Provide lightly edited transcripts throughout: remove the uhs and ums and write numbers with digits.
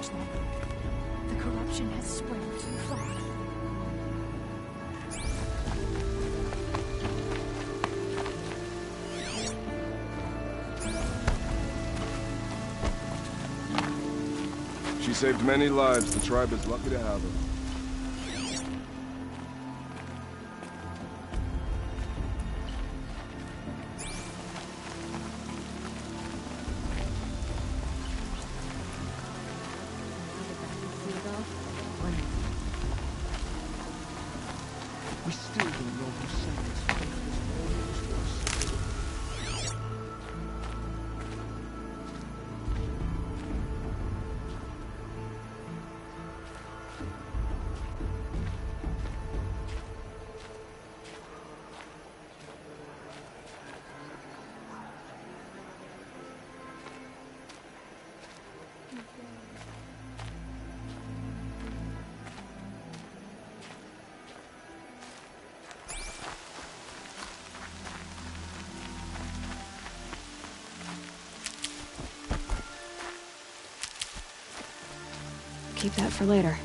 much longer. The corruption has spread too far. She saved many lives. The tribe is lucky to have her. We still don't know who sent this. Keep that for later.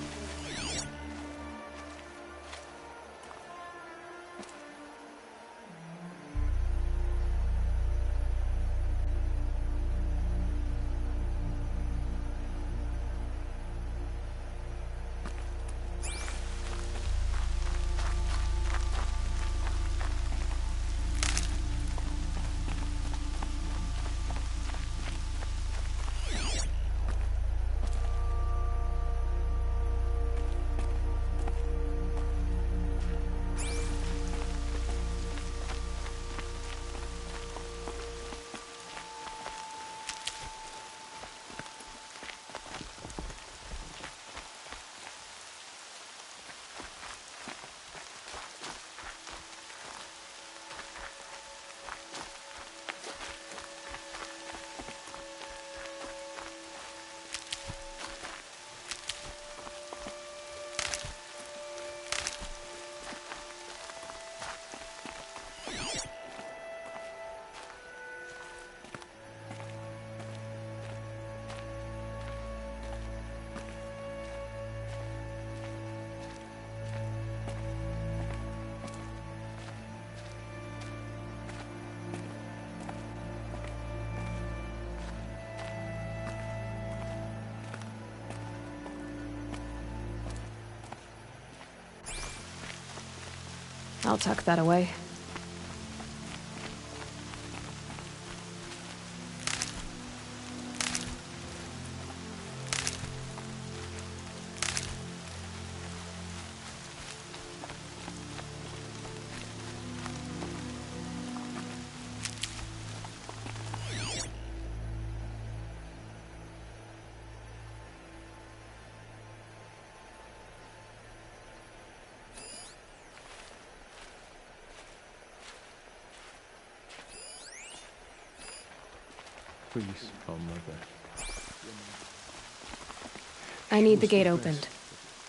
I'll tuck that away. Please, oh mother. I need the gate opened.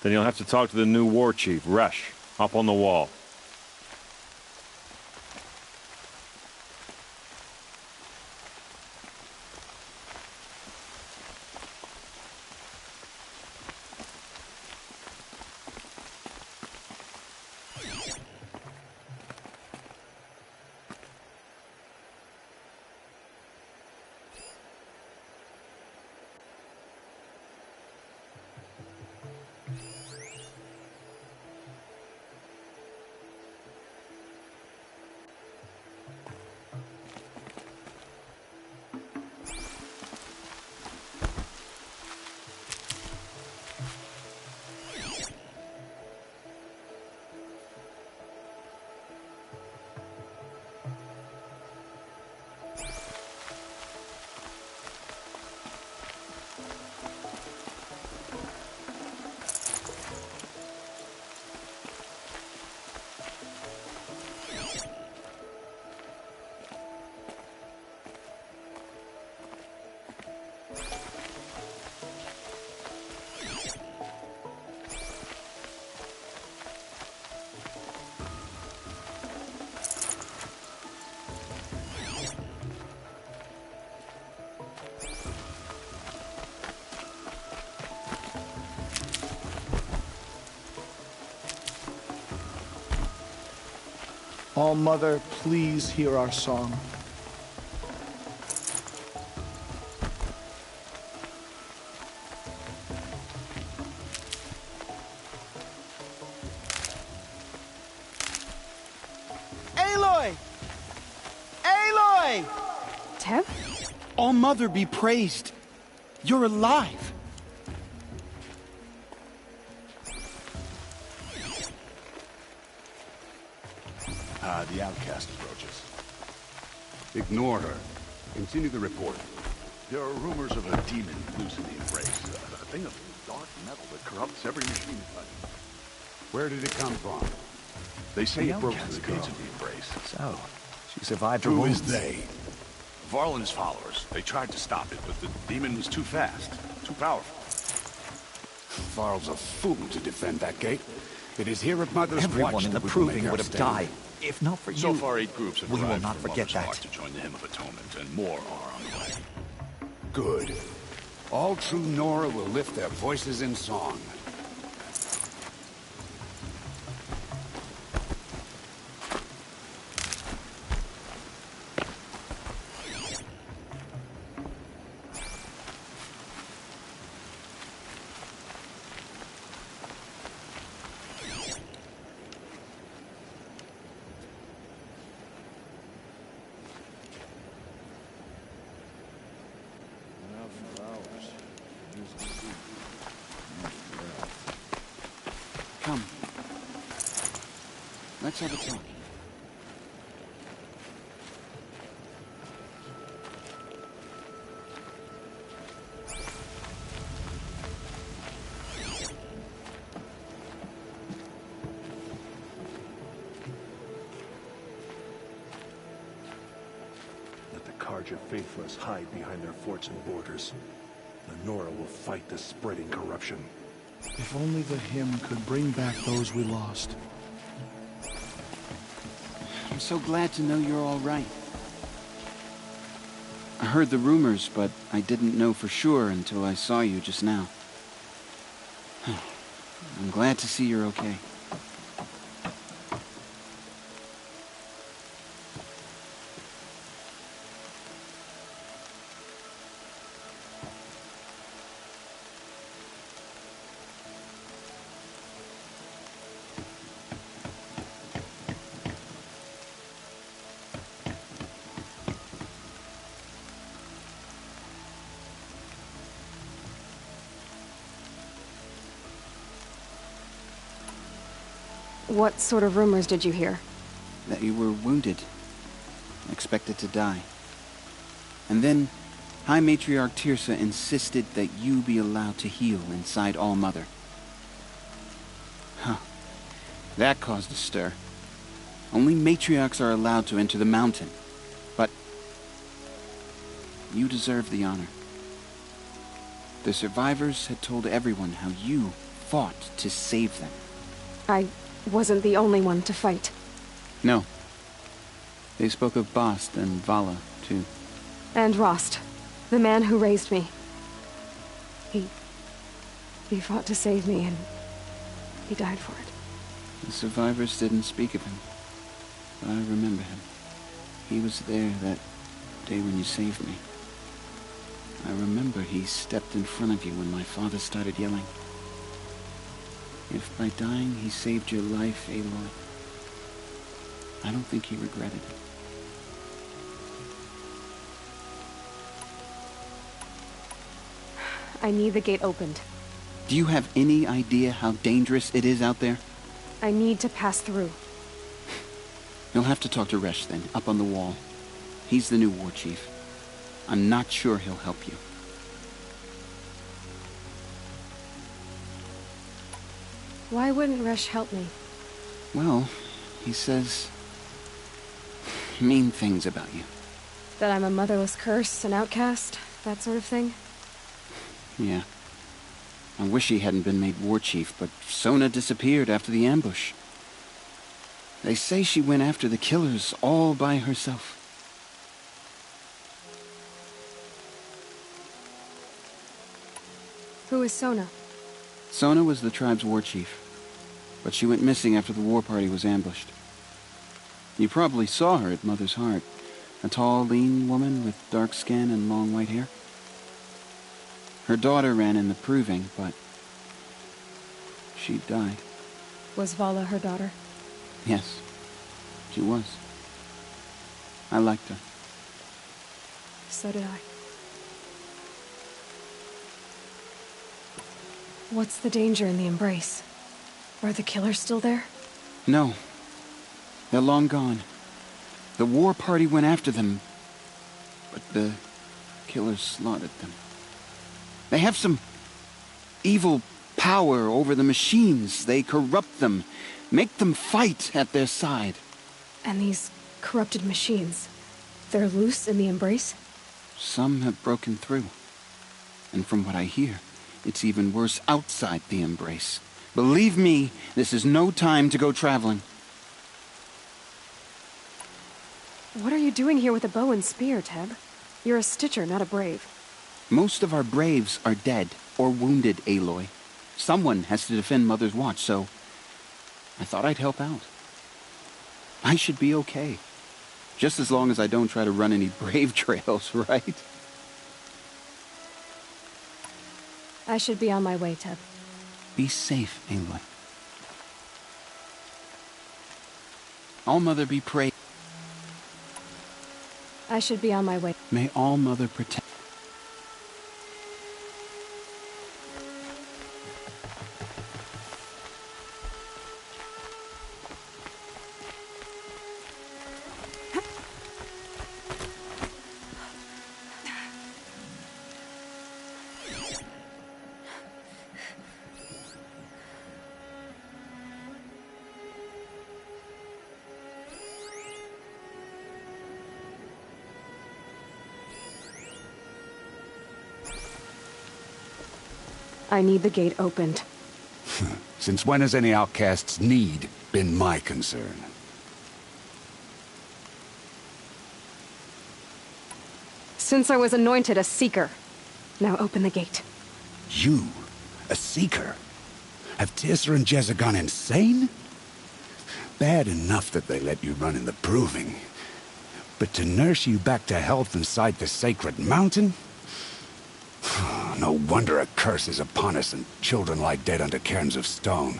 Then you'll have to talk to the new war chief, Resh, up on the wall. All-Mother, please hear our song. Aloy! Aloy! Teb? All-Mother be praised. You're alive. The outcast approaches. Ignore her. Continue the report. There are rumors of a demon loose in the Embrace. A thing of dark metal that corrupts every machine it touches. Where did it come from? They say it broke through the gates of the Embrace. So, she survived her Who wounds. is they? Varl and his followers. They tried to stop it, but the demon was too fast, too powerful. Varl's a fool to defend that gate. It is here at Mother's Everyone watch in the that we will Proving make would our have stand. died, if not for you. So far, 8 groups have We will arrived not from forget Mother's that. Heart to join the Hymn of Atonement, and more are on the way. Good. All true Nora will lift their voices in song. Come. Let's have a talk. Let the Carja faithless hide behind their forts and borders. The Nora will fight the spreading corruption. If only the hymn could bring back those we lost. I'm so glad to know you're all right. I heard the rumors, but I didn't know for sure until I saw you just now. I'm glad to see you're okay. What sort of rumors did you hear? That you were wounded, expected to die. And then, High Matriarch Tirsa insisted that you be allowed to heal inside All-Mother. Huh. That caused a stir. Only matriarchs are allowed to enter the mountain. But you deserve the honor. The survivors had told everyone how you fought to save them. I wasn't the only one to fight. No. They spoke of Bast and Vala, too. And Rost, the man who raised me. He fought to save me, and he died for it. The survivors didn't speak of him, but I remember him. He was there that day when you saved me. I remember he stepped in front of you when my father started yelling. If by dying he saved your life, Aloy, I don't think he regretted it. I need the gate opened. Do you have any idea how dangerous it is out there? I need to pass through. You'll have to talk to Resh then, up on the wall. He's the new war chief. I'm not sure he'll help you. Why wouldn't Resh help me? Well, he says mean things about you. That I'm a motherless curse, an outcast, that sort of thing? Yeah. I wish he hadn't been made war chief, but Sona disappeared after the ambush. They say she went after the killers all by herself. Who is Sona? Sona was the tribe's war chief, but she went missing after the war party was ambushed. You probably saw her at Mother's Heart. A tall, lean woman with dark skin and long white hair. Her daughter ran in the proving, but she died. Was Vala her daughter? Yes, she was. I liked her. So did I. What's the danger in the embrace? Are the killers still there? No. They're long gone. The war party went after them, but the killers slaughtered them. They have some evil power over the machines. They corrupt them, make them fight at their side. And these corrupted machines, they're loose in the embrace? Some have broken through. And from what I hear, it's even worse outside the embrace. Believe me, this is no time to go traveling. What are you doing here with a bow and spear, Teb? You're a Stitcher, not a Brave. Most of our Braves are dead or wounded, Aloy. Someone has to defend Mother's Watch, so I thought I'd help out. I should be okay. Just as long as I don't try to run any Brave trails, right? I should be on my way, Teb. Be safe, Aloy. All-Mother be praised. I should be on my way. May All-Mother protect. I need the gate opened. Since when has any outcast's need been my concern? Since I was anointed a Seeker. Now open the gate. You? A Seeker? Have Teersa and Jezza gone insane? Bad enough that they let you run in the proving. But to nurse you back to health inside the sacred mountain? No wonder a curse is upon us and children lie dead under cairns of stone.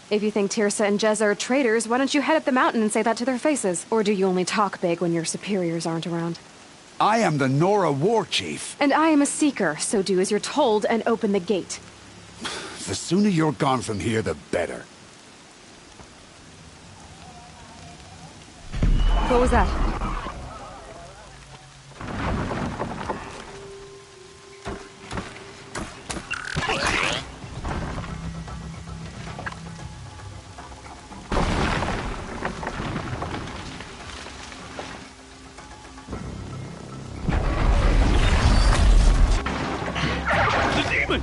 If you think Teersa and Jezza are traitors, why don't you head up the mountain and say that to their faces? Or do you only talk big when your superiors aren't around? I am the Nora War Chief. And I am a Seeker, so do as you're told and open the gate. The sooner you're gone from here, the better. What was that? The demon!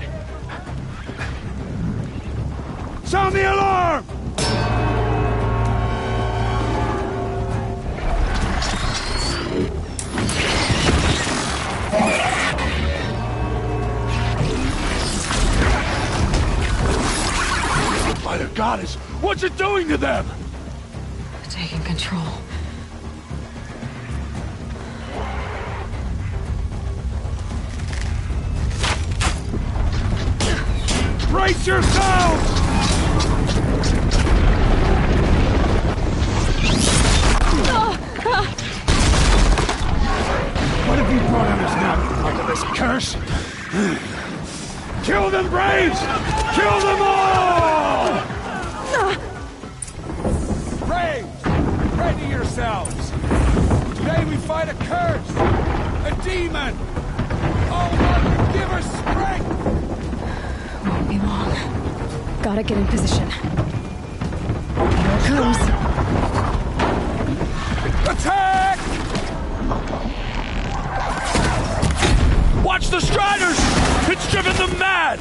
Sound the alarm! By the goddess, what's it doing to them? Taking control. Brace yourselves! What have you brought on us now, part of this curse? Kill them, Braves! Kill them all! Braves, ready yourselves! Today we fight a curse! A demon! Oh, Mother, give her strength! Won't be long. Gotta get in position. Here it comes. Attack! Watch the Striders! It's driven them mad!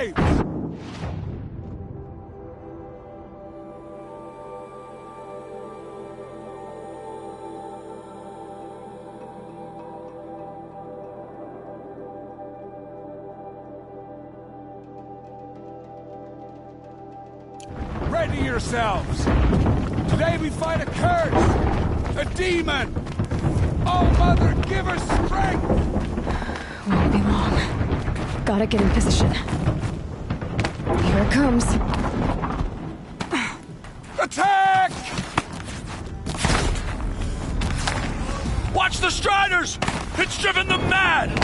Braves! Ready yourselves! Today we fight a curse! A demon! Oh, Mother, give her strength! Won't be long. Gotta get in position. Here it comes. Attack! Watch the Striders! It's driven them mad!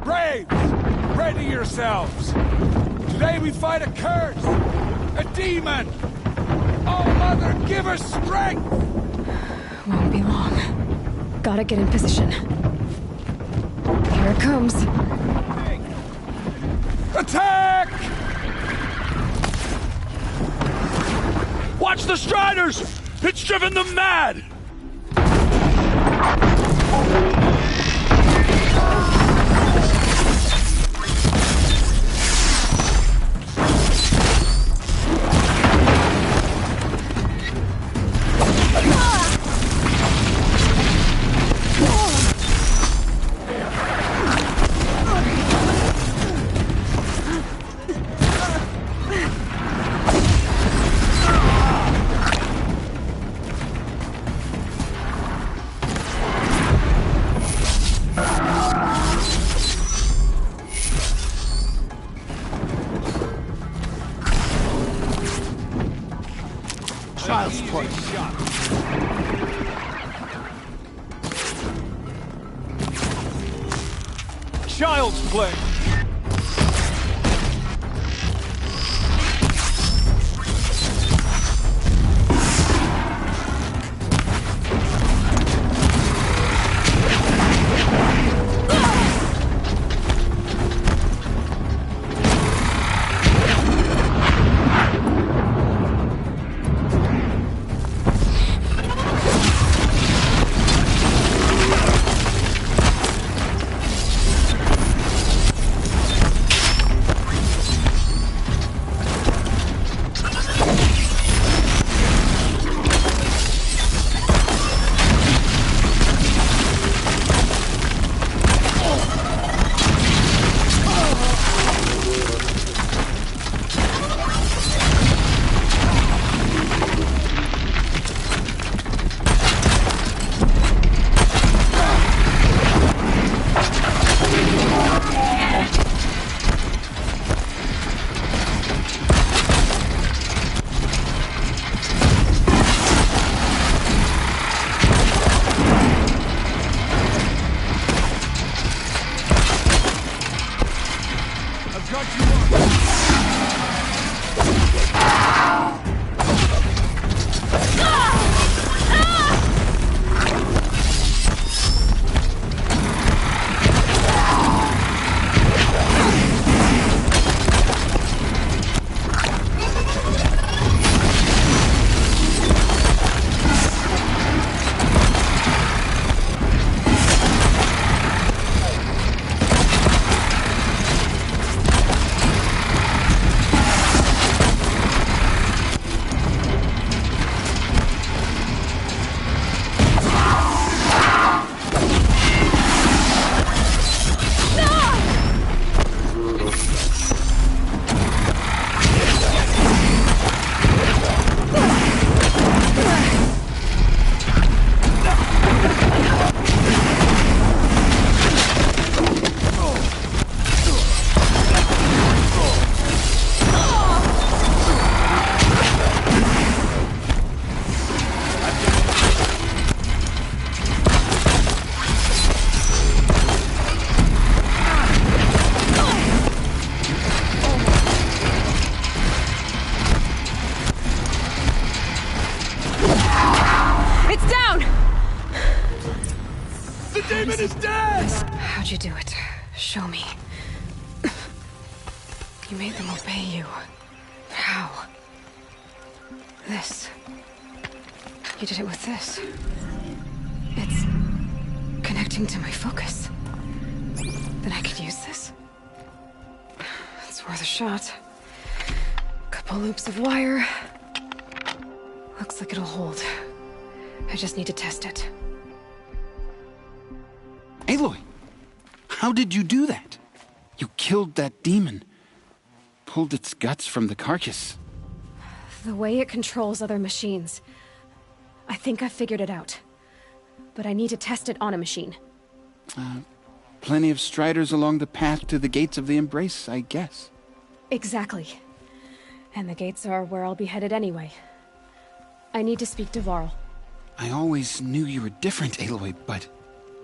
Braves! Ready yourselves! Today we fight a curse! A demon! Oh, Mother, give her strength! Won't be long. Gotta get in position. Here it comes. Attack! Watch the Striders! It's driven them mad! Child's play. Child's play. demon is dead! How'd you do it? Show me. You made them obey you. How? This. You did it with this. It's connecting to my focus. Then I could use this. It's worth a shot. Couple loops of wire. Looks like it'll hold. I just need to test it. Aloy! How did you do that? You killed that demon. Pulled its guts from the carcass. The way it controls other machines. I think I figured it out. But I need to test it on a machine. Plenty of striders along the path to the gates of the Embrace, I guess. Exactly. And the gates are where I'll be headed anyway. I need to speak to Varl. I always knew you were different, Aloy, but...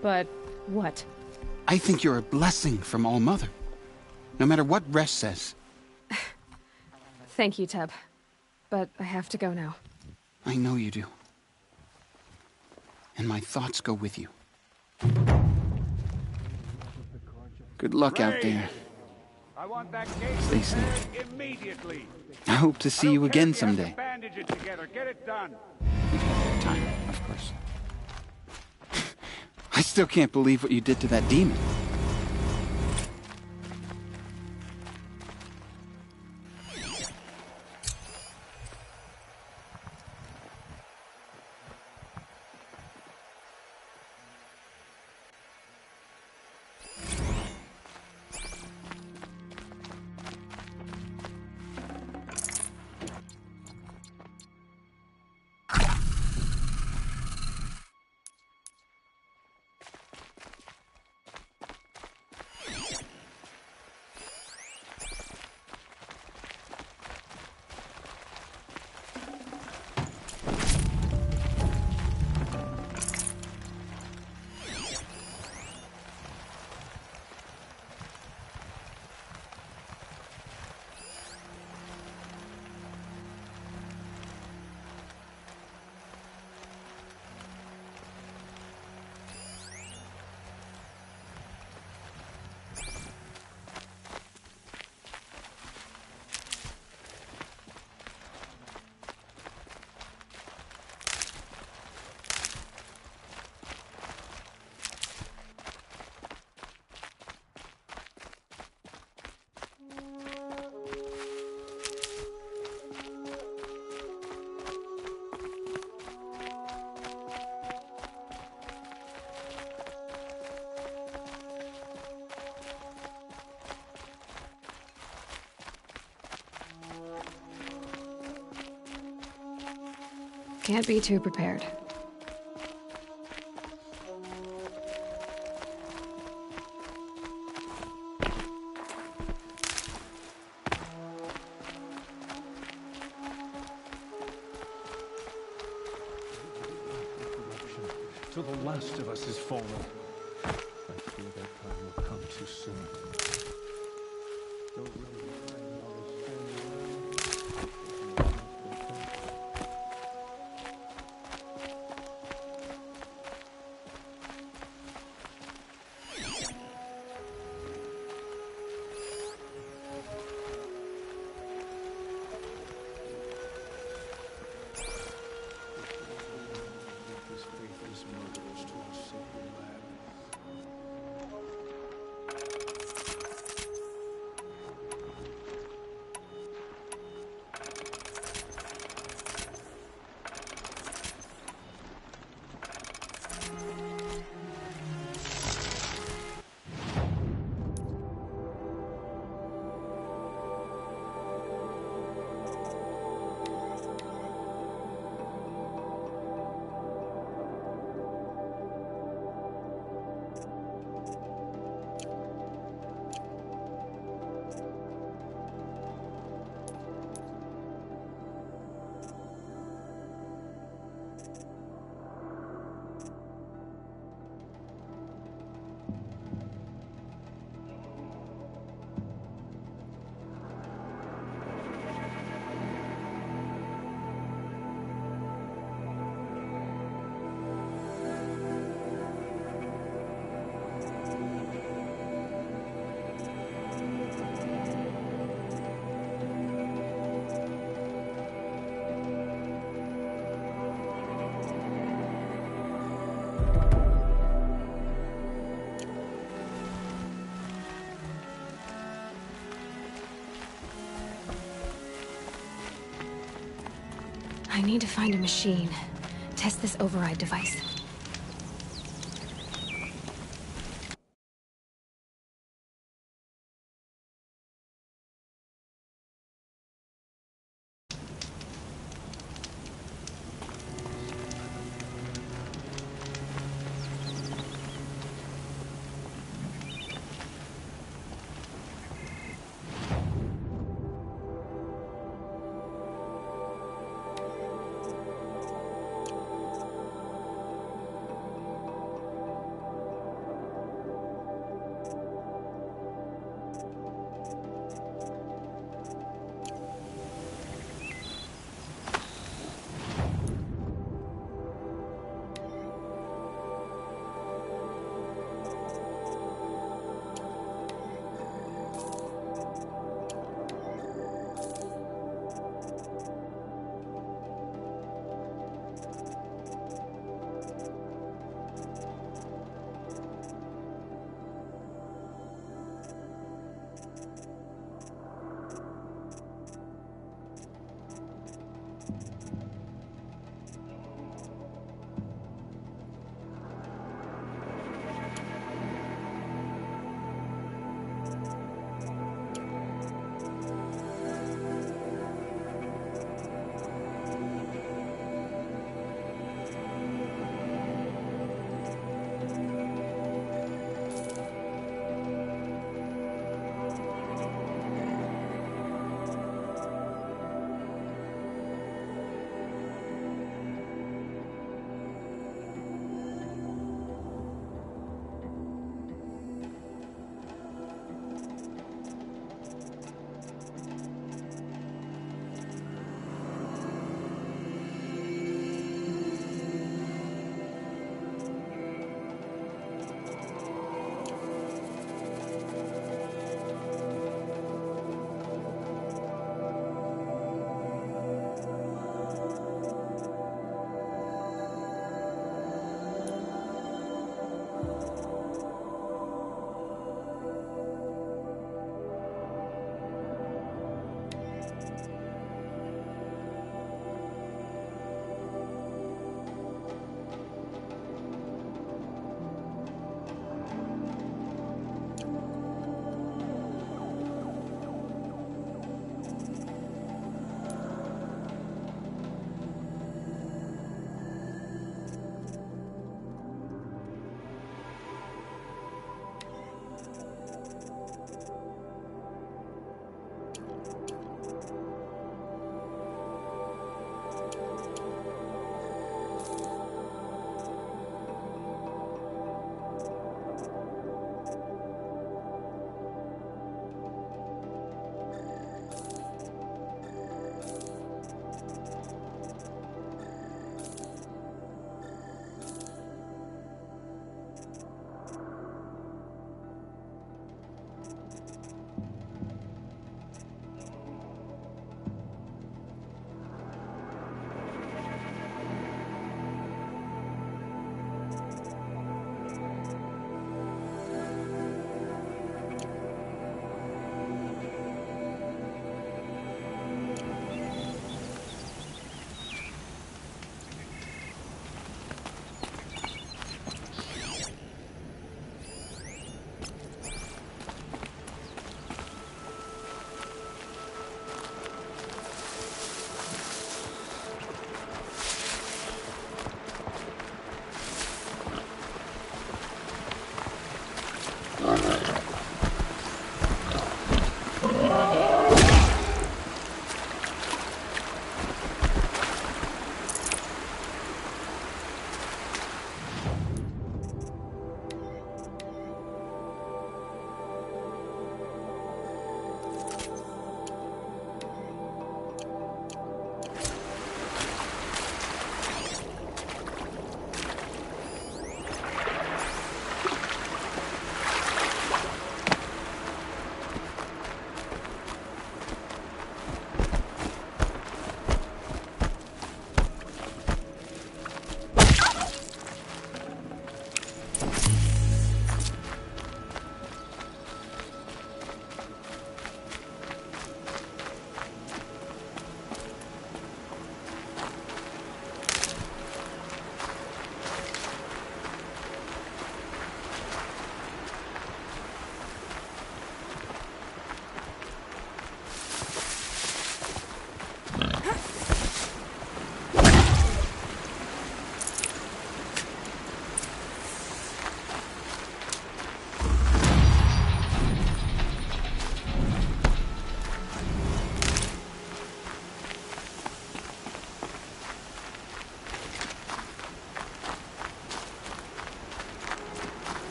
But what? I think you're a blessing from All-Mother. No matter what Resh says. Thank you, Teb. But I have to go now. I know you do. And my thoughts go with you. Good luck out there. I want that gate Stay safe. immediately. I hope to see you again someday. Bandage it together. Get it done. We've had time, of course. I still can't believe what you did to that demon. Can't be too prepared. Till the last of us is fallen. I fear that time will come too soon. Don't really mind all this standing around. His faith is murderers to a sacred lab. I need to find a machine. Test this override device.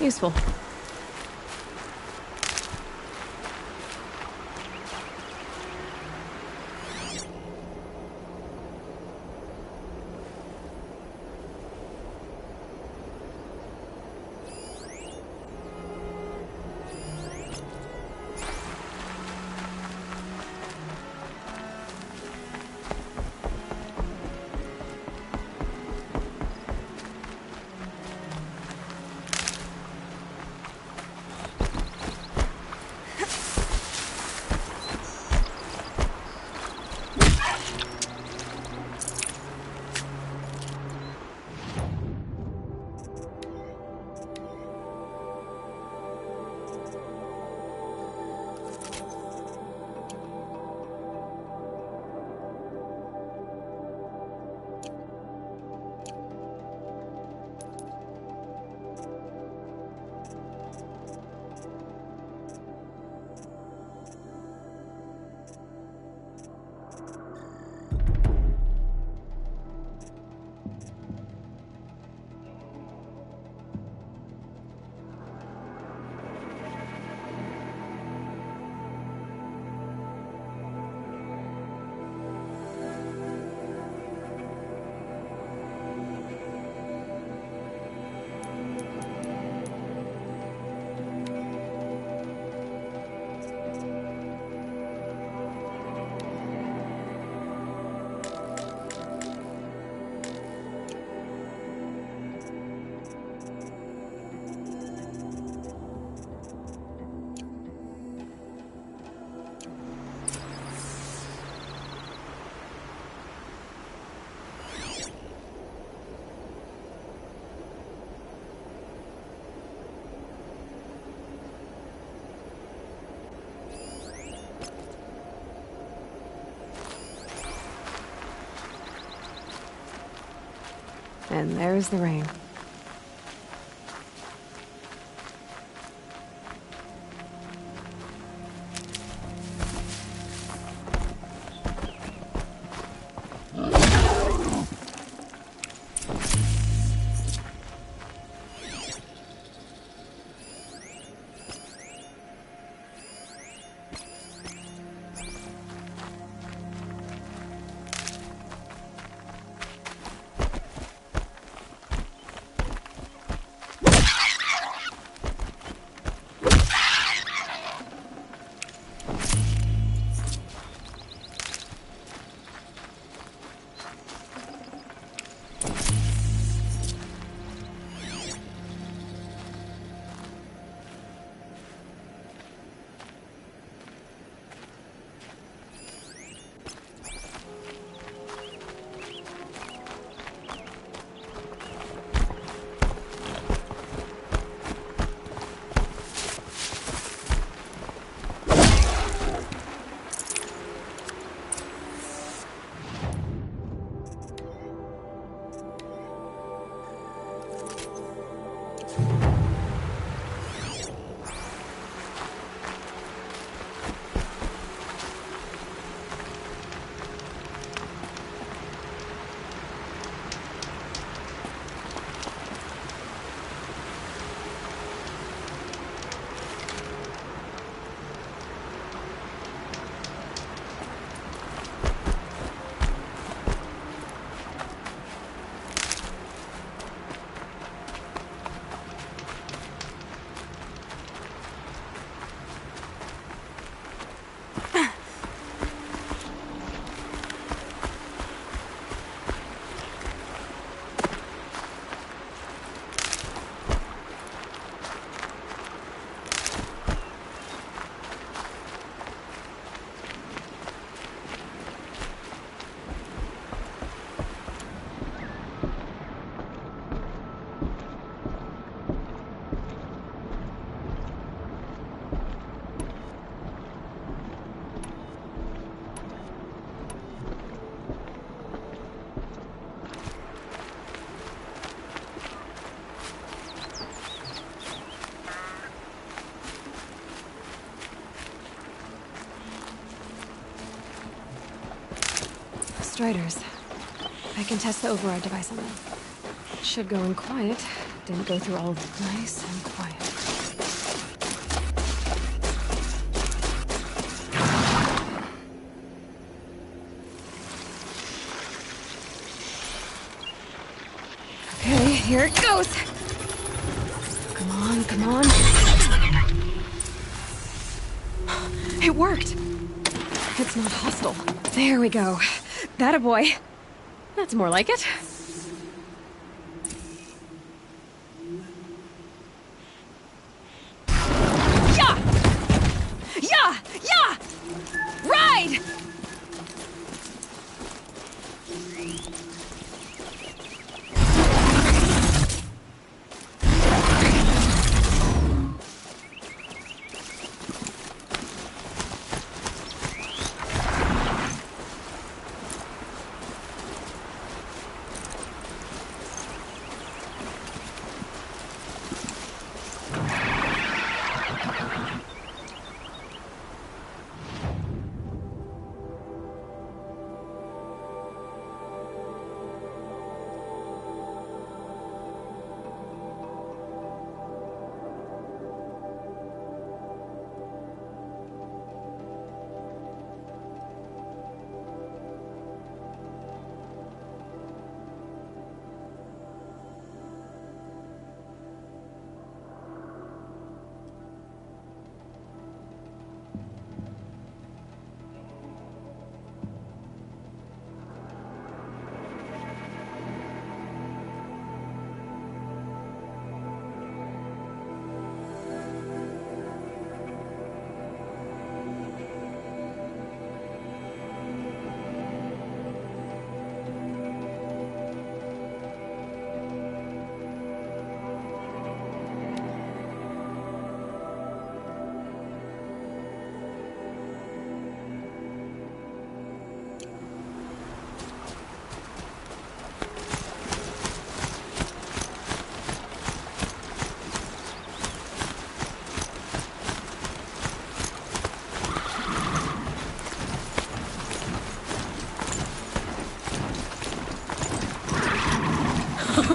Useful. And there's the rain. Striders. I can test the override device on them. Should go in quiet. Didn't go through all of it. Nice and quiet. Okay, here it goes. Come on, come on. It worked. It's not hostile. There we go. That boy. That's more like it. Yeah! Yeah! Yeah! Ride!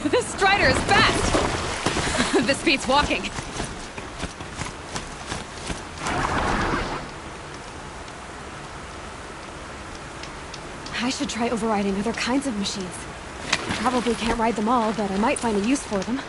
This strider is fast! This beats walking. I should try overriding other kinds of machines. Probably can't ride them all, but I might find a use for them.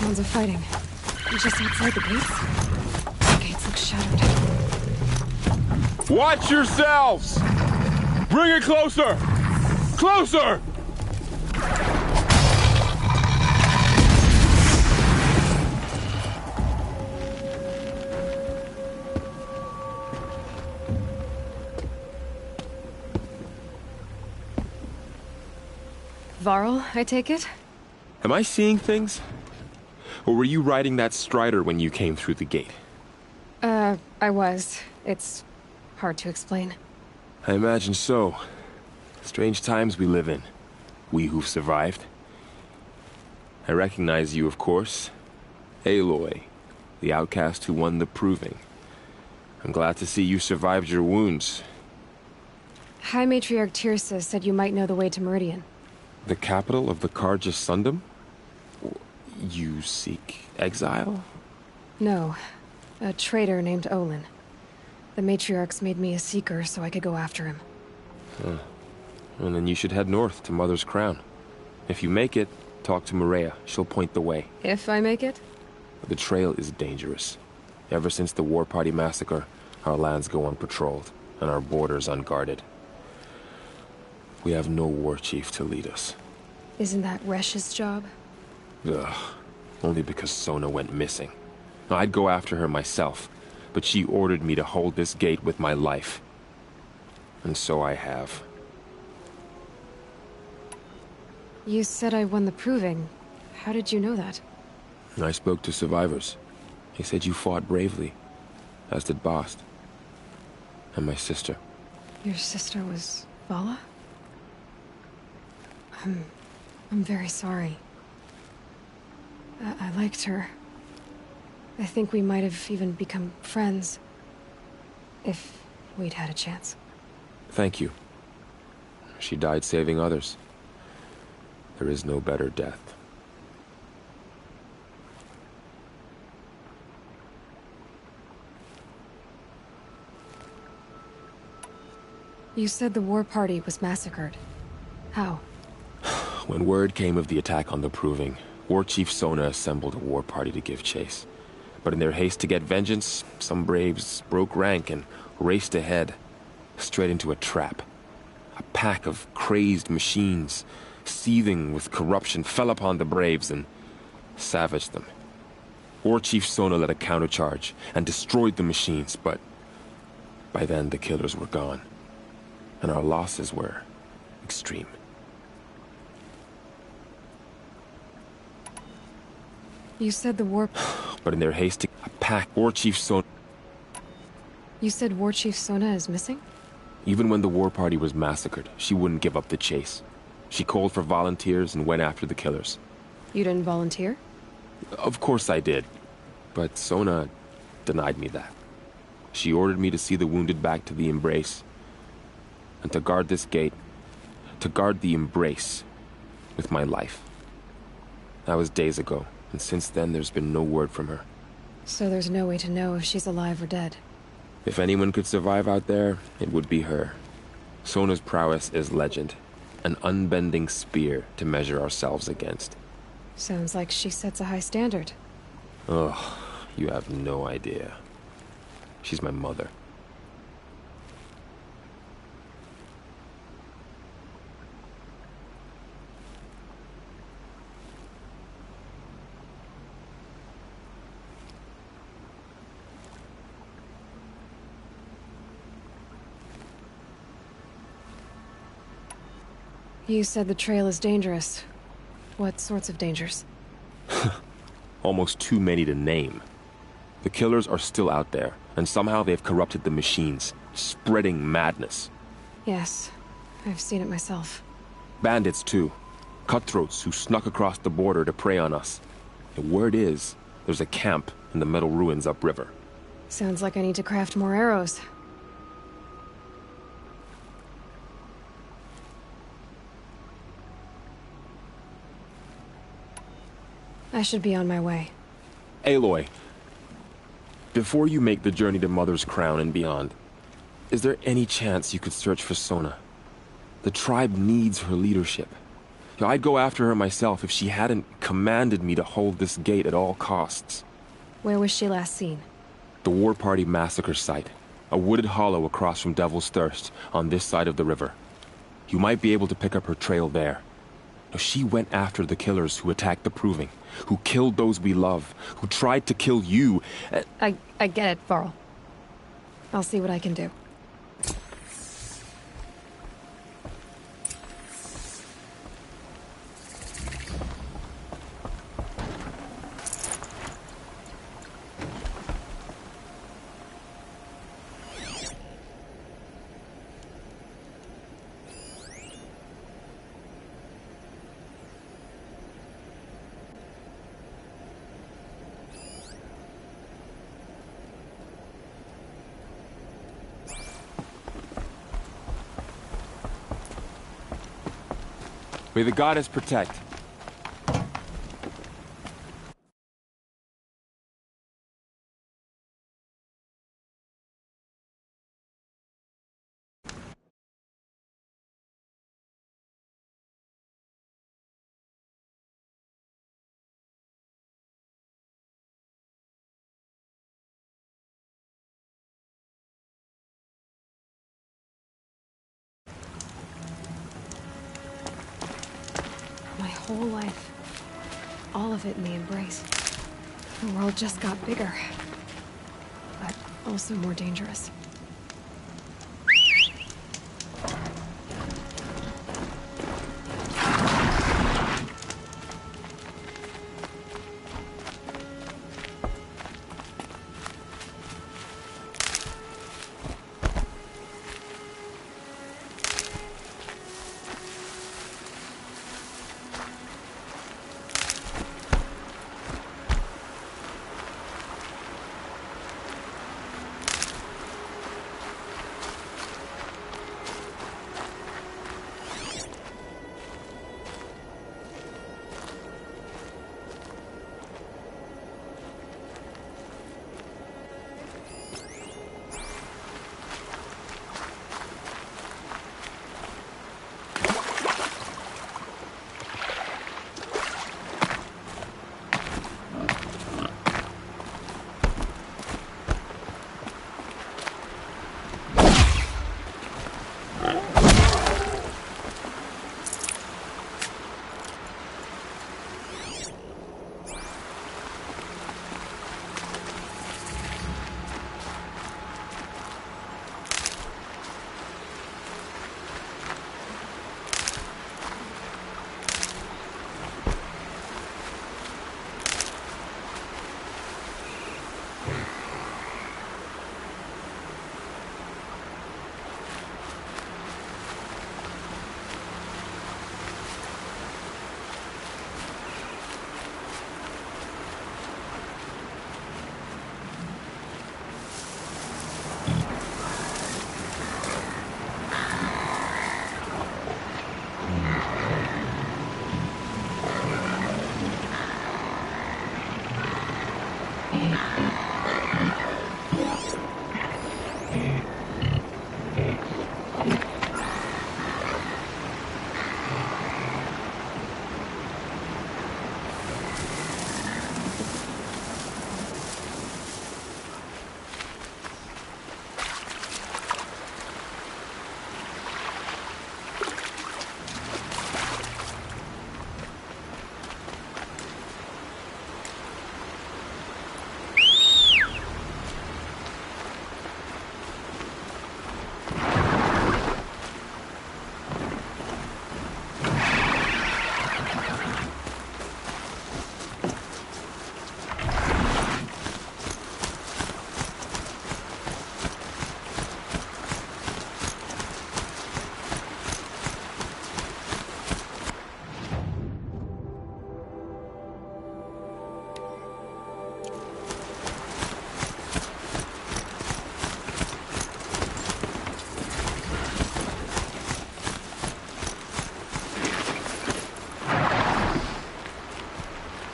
sounds of fighting. Just outside the gates. The gates look shattered. Watch yourselves! Bring it closer! Closer! Varl, I take it? Am I seeing things? Or were you riding that strider when you came through the gate? I was. It's hard to explain. I imagine so. Strange times we live in. We who've survived. I recognize you, of course. Aloy, the outcast who won the proving. I'm glad to see you survived your wounds. High Matriarch Tirsa said you might know the way to Meridian. The capital of the Carja Sundom? You seek exile? No. A traitor named Olin. The Matriarchs made me a seeker so I could go after him. Huh. And then you should head north to Mother's Crown. If you make it, talk to Maria. She'll point the way. If I make it? The trail is dangerous. Ever since the War Party massacre, our lands go unpatrolled, and our borders unguarded. We have no war chief to lead us. Isn't that Resh's job? Ugh. Only because Sona went missing. I'd go after her myself, but she ordered me to hold this gate with my life. And so I have. You said I won the proving. How did you know that? I spoke to survivors. They said you fought bravely, as did Bast. And my sister. Your sister was Vala? I'm very sorry. I liked her. I think we might have even become friends. If we'd had a chance. Thank you. She died saving others. There is no better death. You said the war party was massacred. How? When word came of the attack on the Proving, War Chief Sona assembled a war party to give chase. But in their haste to get vengeance, some braves broke rank and raced ahead, straight into a trap. A pack of crazed machines, seething with corruption, fell upon the braves and savaged them. War Chief Sona led a countercharge and destroyed the machines, but by then the killers were gone, and our losses were extreme. You said the war... But in their haste to attack War Chief Sona... You said War Chief Sona is missing? Even when the war party was massacred, she wouldn't give up the chase. She called for volunteers and went after the killers. You didn't volunteer? Of course I did. But Sona denied me that. She ordered me to see the wounded back to the Embrace. And to guard this gate. To guard the Embrace. With my life. That was days ago. And since then, there's been no word from her. So there's no way to know if she's alive or dead. If anyone could survive out there, it would be her. Sona's prowess is legend. An unbending spear to measure ourselves against. Sounds like she sets a high standard. Ugh, you have no idea. She's my mother. You said the trail is dangerous. What sorts of dangers? Almost too many to name. The killers are still out there, and somehow they've corrupted the machines, spreading madness. Yes, I've seen it myself. Bandits, too. Cutthroats who snuck across the border to prey on us. The word is, there's a camp in the metal ruins upriver. Sounds like I need to craft more arrows. I should be on my way. Aloy, before you make the journey to Mother's Crown and beyond, is there any chance you could search for Sona? The tribe needs her leadership. I'd go after her myself if she hadn't commanded me to hold this gate at all costs. Where was she last seen? The War Party massacre site. A wooded hollow across from Devil's Thirst, on this side of the river. You might be able to pick up her trail there. Now, she went after the killers who attacked the Proving, who killed those we love, who tried to kill you. I get it, Varl. I'll see what I can do. May the goddess protect. My whole life. All of it in the embrace. The world just got bigger. But also more dangerous.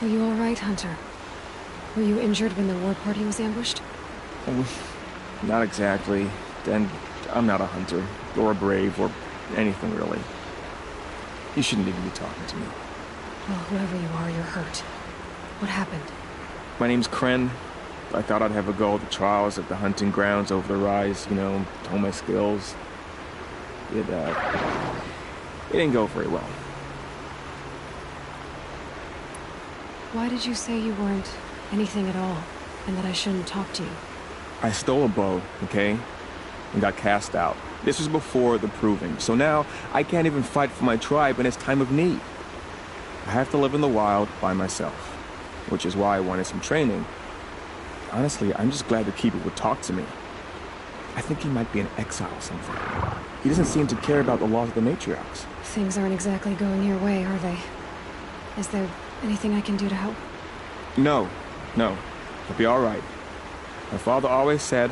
Are you all right, Hunter? Were you injured when the war party was ambushed? Not exactly. And I'm not a hunter, or a brave, or anything really. You shouldn't even be talking to me. Well, whoever you are, you're hurt. What happened? My name's Kren. I thought I'd have a go at the trials at the hunting grounds over the rise, you know, hone my skills. It didn't go very well. Why did you say you weren't anything at all, and that I shouldn't talk to you? I stole a bow, okay? And got cast out. This was before the proving, so now I can't even fight for my tribe in its time of need. I have to live in the wild by myself, which is why I wanted some training. Honestly, I'm just glad the Keeper would talk to me. I think he might be in exile or something. He doesn't seem to care about the laws of the matriarchs. Things aren't exactly going your way, are they? Is there anything I can do to help? No. I'll be all right. My father always said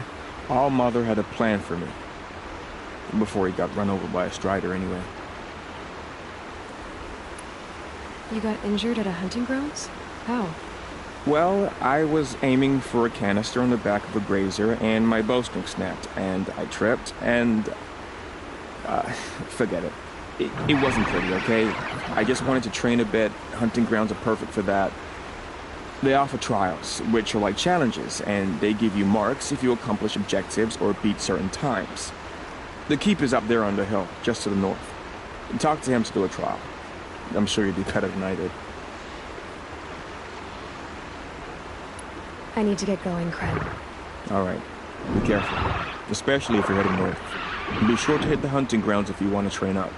All Mother had a plan for me. Before he got run over by a strider, anyway. You got injured at a hunting grounds? How? Well, I was aiming for a canister on the back of a grazer, and my bowstring snapped, and I tripped, and... forget it. It wasn't pretty, okay? I just wanted to train a bit. Hunting grounds are perfect for that. They offer trials, which are like challenges, and they give you marks if you accomplish objectives or beat certain times. The Keeper's up there on the hill, just to the north. Talk to him to do a trial. I'm sure you'd be better than I did. I need to get going, Kren. All right. Be careful, especially if you're heading north. And be sure to hit the hunting grounds if you want to train up.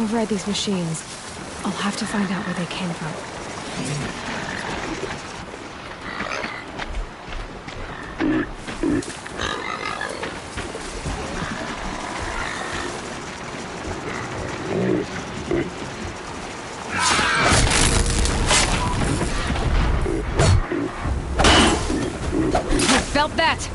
override these machines, I'll have to find out where they came from. I felt that!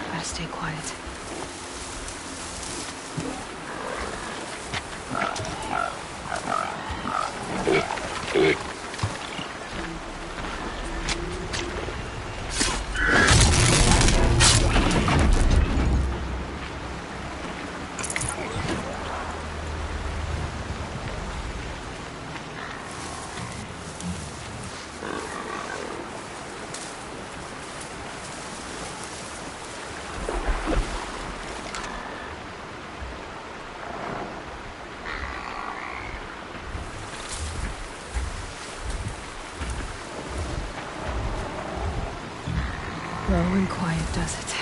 Gotta stay quiet. Low and quiet does it.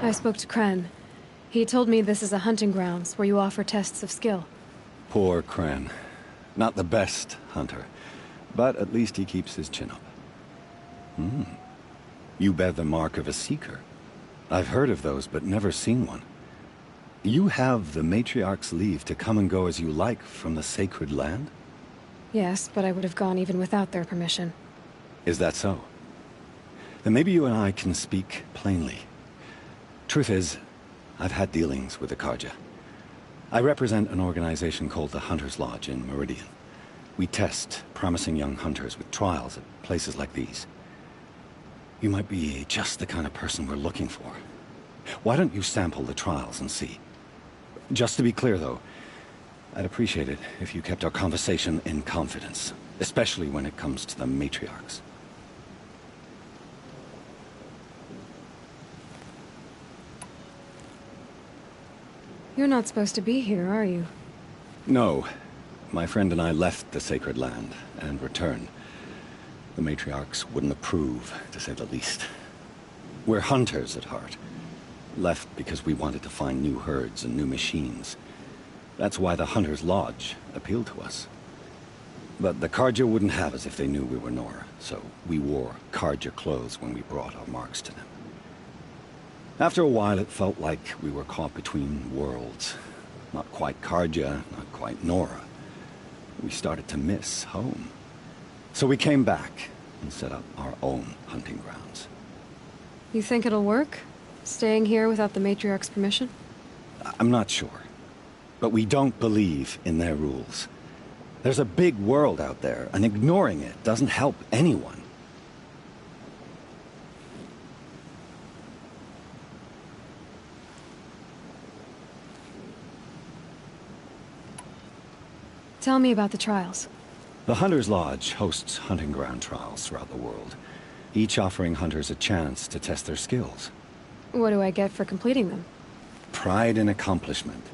I spoke to Kren. He told me this is a hunting grounds where you offer tests of skill. Poor Kren. Not the best hunter, but at least he keeps his chin up. You bear the mark of a seeker. I've heard of those, but never seen one. You have the Matriarch's leave to come and go as you like from the sacred land? Yes, but I would have gone even without their permission. Is that so? Then maybe you and I can speak plainly. Truth is, I've had dealings with the Carja. I represent an organization called the Hunter's Lodge in Meridian. We test promising young hunters with trials at places like these. You might be just the kind of person we're looking for. Why don't you sample the trials and see? Just to be clear, though, I'd appreciate it if you kept our conversation in confidence, especially when it comes to the matriarchs. You're not supposed to be here, are you? No. My friend and I left the sacred land and returned. The matriarchs wouldn't approve, to say the least. We're hunters at heart. Left because we wanted to find new herds and new machines. That's why the Hunter's Lodge appealed to us. But the Carja wouldn't have us if they knew we were Nora, so we wore Carja clothes when we brought our marks to them. After a while, it felt like we were caught between worlds. Not quite Carja, not quite Nora. We started to miss home. So we came back and set up our own hunting grounds. You think it'll work? Staying here without the Matriarch's permission? I'm not sure. But we don't believe in their rules. There's a big world out there, and ignoring it doesn't help anyone. Tell me about the trials. The Hunter's Lodge hosts hunting ground trials throughout the world, each offering hunters a chance to test their skills. What do I get for completing them? Pride in accomplishment,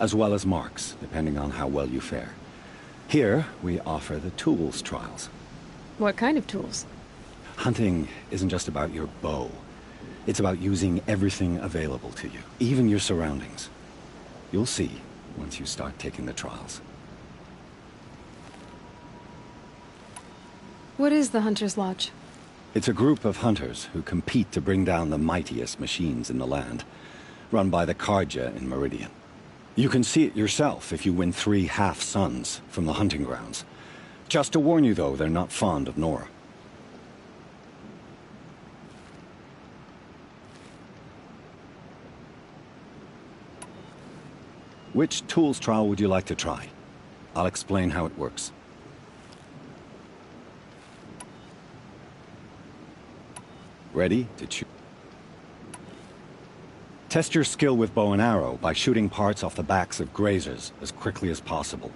as well as marks, depending on how well you fare. Here, we offer the tools trials. What kind of tools? Hunting isn't just about your bow. It's about using everything available to you, even your surroundings. You'll see once you start taking the trials. What is the Hunter's Lodge? It's a group of hunters who compete to bring down the mightiest machines in the land, run by the Carja in Meridian. You can see it yourself if you win 3 half-suns from the hunting grounds. Just to warn you, though, they're not fond of Nora. Which tools trial would you like to try? I'll explain how it works. Ready to choose? Test your skill with bow and arrow by shooting parts off the backs of grazers as quickly as possible.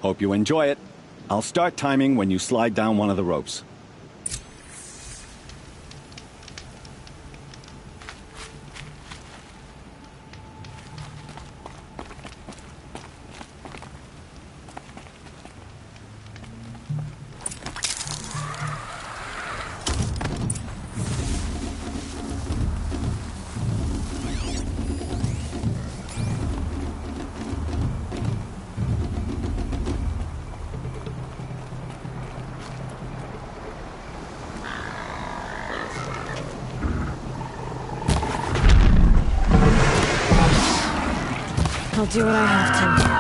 Hope you enjoy it. I'll start timing when you slide down one of the ropes. I'll do what I have to.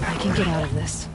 I can get out of this.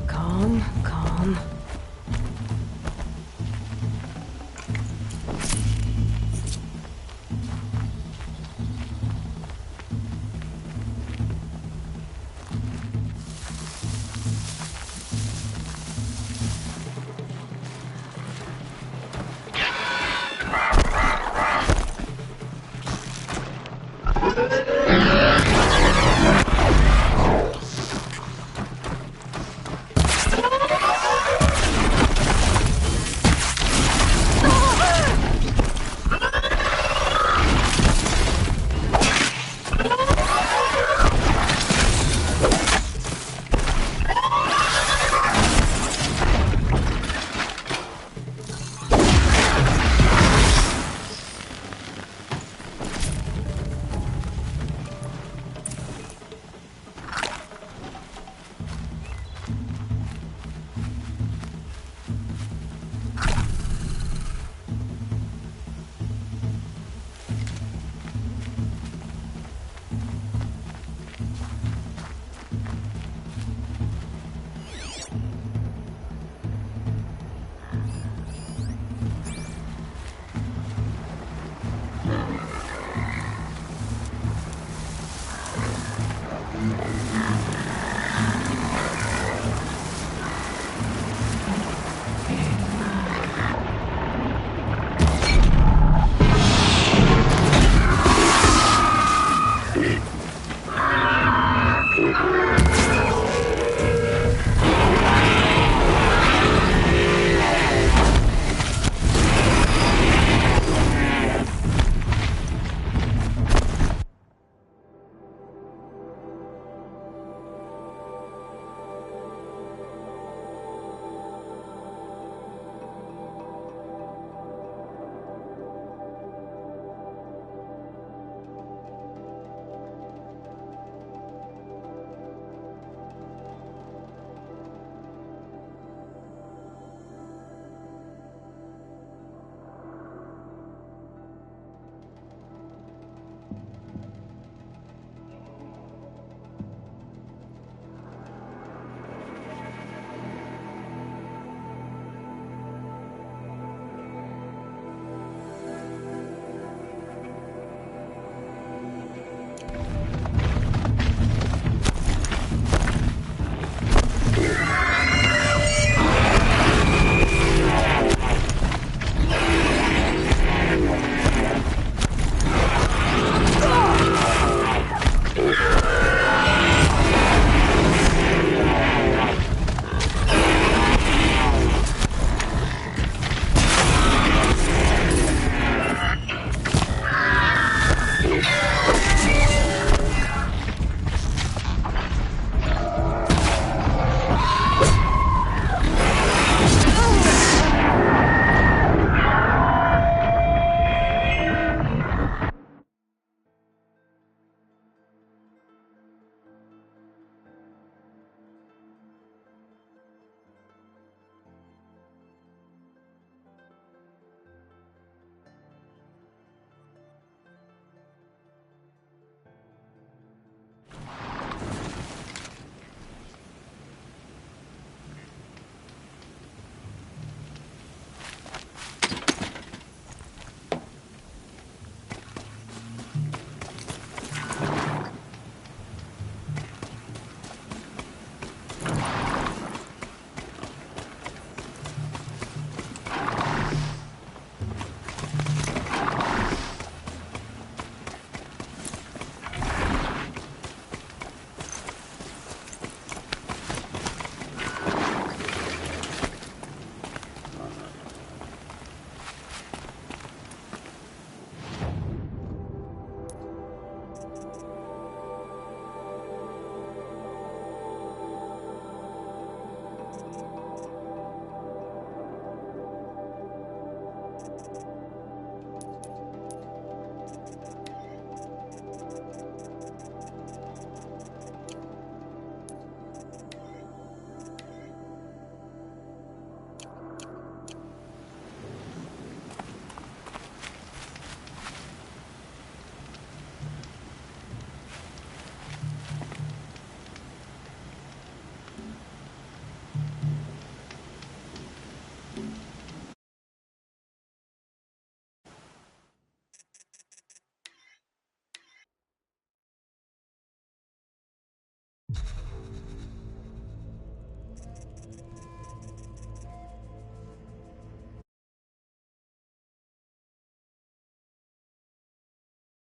Calm, calm.